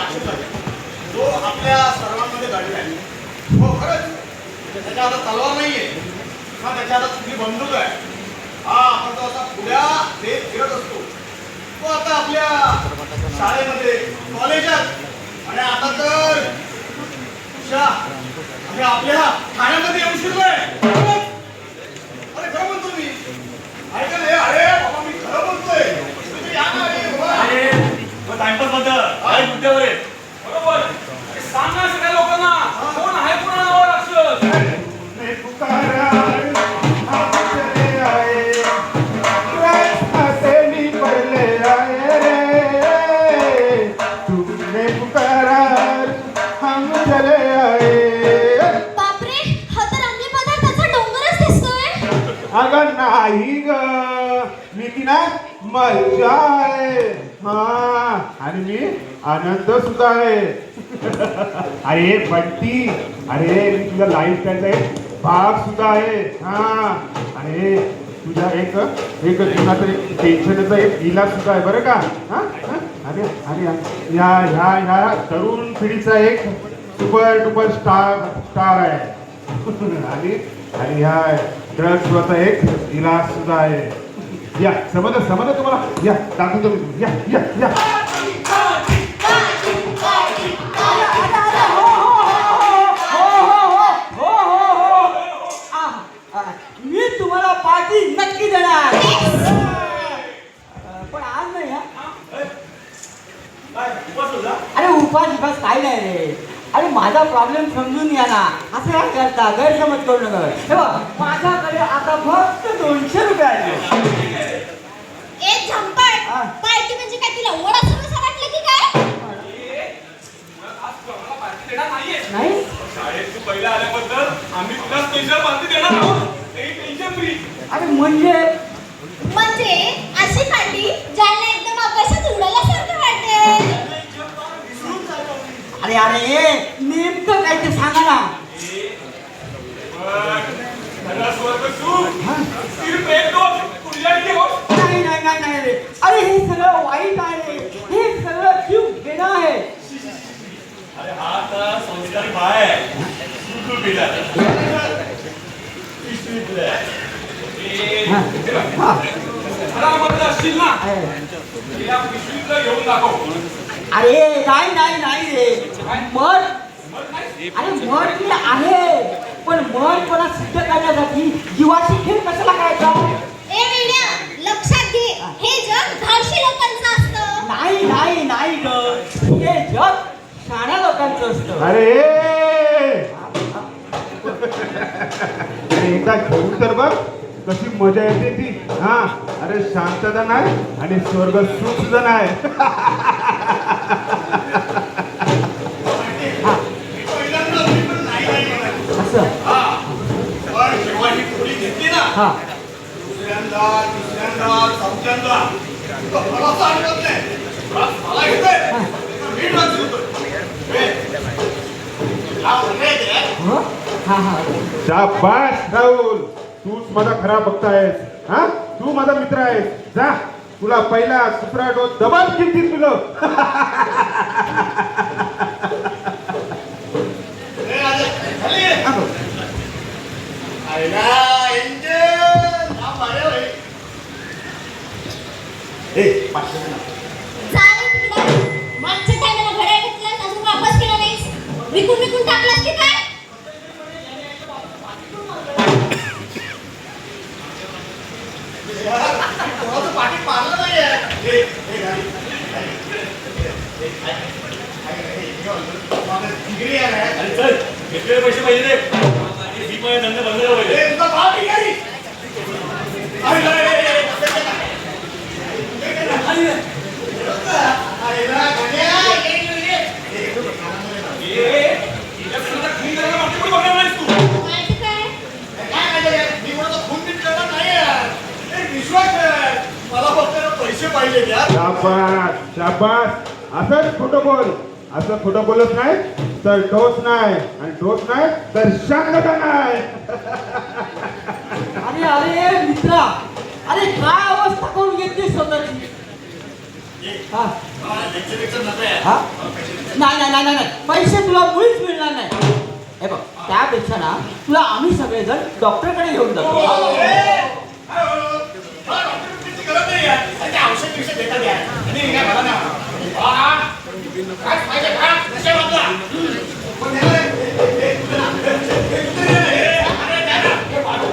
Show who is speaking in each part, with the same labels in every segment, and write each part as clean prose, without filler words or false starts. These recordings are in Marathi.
Speaker 1: राक्षस आहे जो आपल्या सर्वांमध्ये घडलाय. हो खरंच त्याच्या हातात तलवार नाहीये हा, त्याच्या हातात कुठली बंदूक आहे. हा आपण तो असा पुढ्या देत फिरत असतो. तो आता आपल्या शाळेमध्ये कॉलेजात आणि आता तर आणि आपल्या ठाण्यामध्ये येऊन शिरलोय. अरे खरं म्हणतो मी. ऐका ना, अरे बाबा मी खरं बोलतोय. तुम्ही या ना रे बाबा.
Speaker 2: अरे टाइमपास मध्ये काय मुद्द्यावर आहे बरोबर. सांग ना सगळ्या लोकांना कोण आहे कोणा नाव राक्षस.
Speaker 3: अगं नाही ग, मी ती ना मजा आहे. हा आणि मी आनंद सुद्धा आहे. अरे बंटी, अरे मी तुझ्या लाईफस्टाईलचा एक भाग सुद्धा आहे. हा अरे तुझ्या एक जीवनाचं एक टेन्शनचा एक इलाज सुद्धा आहे बरं का. हा अरे अरे ह्या ह्या ह्या तरुण पिढीचा एक सुपर डुपर स्टार आहे. आणि ह्या ड्रग्सवरचा एक इलाज सुद्धा आहे. या समजलं तुम्हाला. या दाखवतो मी. या या या
Speaker 4: मी तुम्हाला पार्टी नक्की देणार. पण आज नाही. अरे उपास काय नाही रे. अरे माझा प्रॉब्लेम समजून घ्या ना. असं काय करता, गैरसमज करू नका. हे बघ माझ्याकडे आता फक्त 200 रुपये आहेत.
Speaker 5: एक झंपट पार्टी म्हणजे काय तिला ओढा समोसा वाटलं की काय.
Speaker 4: नाही
Speaker 2: शाळेत तू पहिला आल्याबद्दल आम्ही तुला स्पेशल पार्टी देणार आहोत. Tension free.
Speaker 4: अरे म्हणजे
Speaker 5: अशी पार्टी ज्याला एकदम आकाशात उडाल्यासारखं वाटेल.
Speaker 4: अरे अरे नेमकं काय ते सांगा ना. नाही नाही नाही नाही रे. अरे हे सगळं वाईट आहे. हे सगळं जीव घेणं आहे.
Speaker 2: अरे हा तर संस्कारी बाय आहे. घेऊन दाखव.
Speaker 4: अरे नाही नाही नाही रे. मठ अरे मठ मी आहे पण मठ मला सिद्ध करण्यासाठी जीवाशी खेळ कशाला करायचा.
Speaker 5: ए वेड्या, लक्षात घे हे जग धाडशी लोकांचं असतं.
Speaker 4: नाही नाही नाही ग, हे जग शाण्या लोकांचं असतं.
Speaker 3: अरे एकदा घेऊन तर बघ कशी मजा येते ती. हा अरे शांतता नाही आणि स्वर्ग सुख सुद्धा नाही.
Speaker 4: असं
Speaker 1: थोडी घेतली ना
Speaker 4: हा
Speaker 1: दुसऱ्यांदा तिसऱ्यांदा चौथ्यांदा मला सांगत नाही. मला घेतोय मी
Speaker 4: हा हा
Speaker 3: शाबास राहुल, तूच माझा खरा भक्त आहेस. हा तू माझा मित्र आहेस. जा तुला पहिला दुसरा डोस दबाच किती तुझं.
Speaker 5: मागच्या टायमाला घड्याळ घेतलं अजून वापस केलं नाहीस. विकून टाकलास की काय.
Speaker 1: कोणाचं पाठी मारलं नाहीये.
Speaker 2: चल घेतलेले पैसे पाहिजे रे. ही पण धंदे बंद झाले पाहिजे.
Speaker 1: मला फक्त पैसे पाहिजे यार.
Speaker 3: शाबास शाबास, असंच खोटं बोल. असं खोटं बोलत नाही तर डोस नाही आणि डोस नाही तर शांतता नाही.
Speaker 4: अरे अरे मित्रा, अरे काय अवस्था करून घेतली स्वतःची. हा
Speaker 1: लेक्चर
Speaker 4: हा नाही पैसे तुला मुळीच मिळणार नाही. हे बघ त्यापेक्षा ना तुला आम्ही सगळेजण डॉक्टरकडे घेऊन जातो.
Speaker 1: गरज नाही आहे. त्याचे औषध विषय देतात यार. आणि हे काय मला नाही आवडत. काय पाहिजे का? कशा वाटला? पण हे तुझं ना. हे तुझं ना. अरे द्या ना. हे बाळू.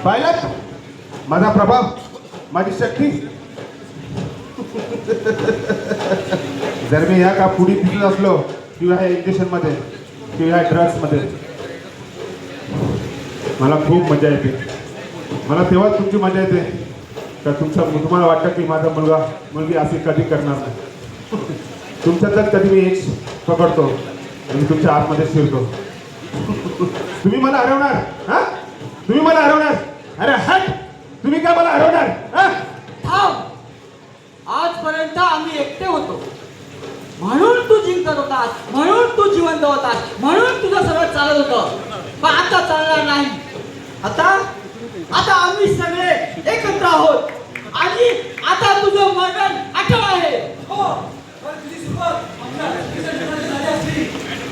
Speaker 3: पाहिलात माझा प्रभाव, माझी शक्ती. जर मी ह्या का पुढे दिसत असलो किंवा ह्या इंजेक्शन मध्ये किंवा ह्या ड्रग्स मध्ये, मला खूप मजा येते. मला तेव्हाच तुमची मजा येते का तुम्हाला वाटतं की माझा मुलगी असे कधी करणार नाही. तुमच्यातच कधी मी एक पकडतो आणि तुमच्या आतमध्ये शिरतो. तुम्ही मला हरवणार? हा, तुम्ही मला हरवणार? अरे हट, तुम्ही काय मला हरवणार? हा,
Speaker 4: थांब. आजपर्यंत आम्ही एकटे होतो म्हणून तू जिंकत होतास, म्हणून तू जिवंत होतास, म्हणून तुझं सगळं चालत होतं. पण आता चालणार नाही. आता आम्ही सगळे एकत्र आहोत आणि आता तुझं मरण अटळ आहे.
Speaker 2: हो, पण तुझी सुरुवात आमच्या शक्तीसाठी झाली असली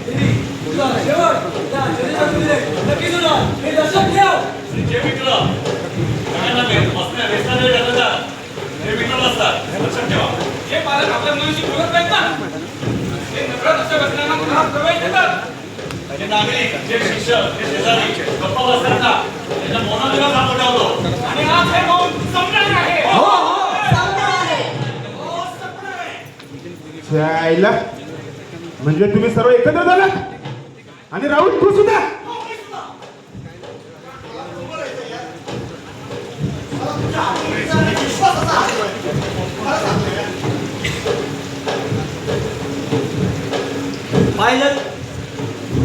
Speaker 2: तरी तुझा शेवट त्या शरीरामध्ये नक्कीच होणार. हे लक्षात ठेव. जे मित्र सगळ्यांना बसण्या व्यसनाने टाकतात हे मित्र असतात. लक्षात ठेवा. हे पालक आपल्या मुलांशी बोलत नाहीत ना, हे नकळत अशा व्यसनांना घरात प्रवेश देतात. जे नागरिक, जे शिक्षक, जे शेजारी गप्पा बसतात ना, त्यांच्या मौनाला का पटवतो. आणि आज हे मौन संपणार आहे.
Speaker 3: जायला म्हणजे तुम्ही सर्व एकत्र झालात आणि राहुल तू सुद्धा.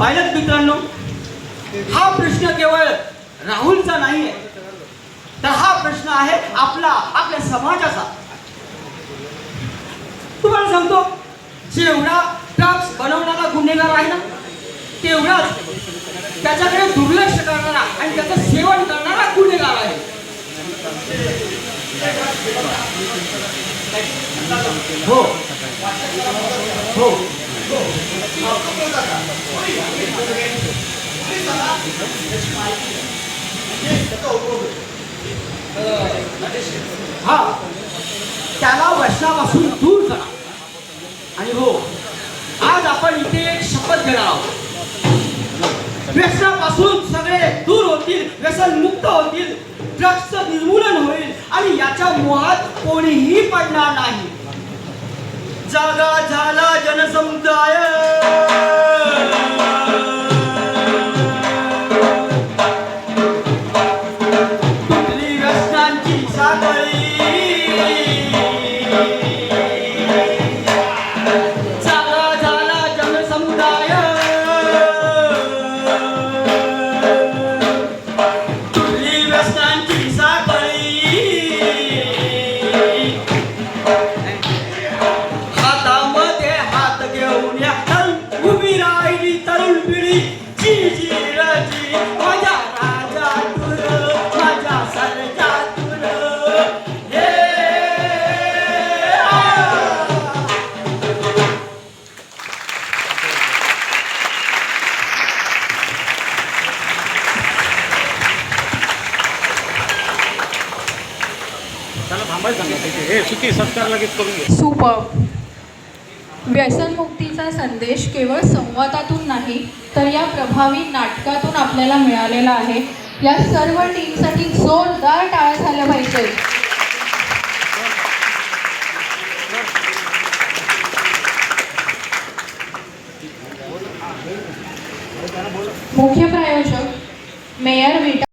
Speaker 4: पायलट मित्रांनो, हा प्रश्न केवळ राहुलचा नाही आहे, तर हा प्रश्न आहे आपल्या समाजाचा. तुम्हाला सांगतो, जेवढा ड्रग्स बनवणारा गुन्हेगार आहे ना, तेवढाच त्याच्याकडे दुर्लक्ष करणारा आणि त्याचं सेवन करणारा गुन्हेगार आहे. हो हो हा, त्याला व्यसनापासून दूर करा. आणि हो, आज आपण इथे एक शपथ घेणार आहोत. व्यसनापासून सगळे दूर होतील, व्यसन मुक्त होतील, ड्रग्सचं निर्मूलन होईल आणि याच्या मोहात कोणीही पडणार नाही. जागा झाला जनसमुदाय, तुटली व्यसनांची साखळी. जागा झाला जनसमुदाय, तुटली व्यसनांची साखळी. हातामध्ये हात घेऊन या उभी राहिली तरुण पिढी. जी जी राजी माझ्या राजा तुर, माझ्या सरजा तुर. हे
Speaker 6: सुपर. व्यसनमुक्तीचा संदेश केवळ संवादातून नाही तर या प्रभावी नाटकातून आपल्याला मिळालेला आहे. या सर्व टीमसाठी जोरदार टाळ्या झाल्या पाहिजेत. मुख्य प्रायोजक मेयर विटा.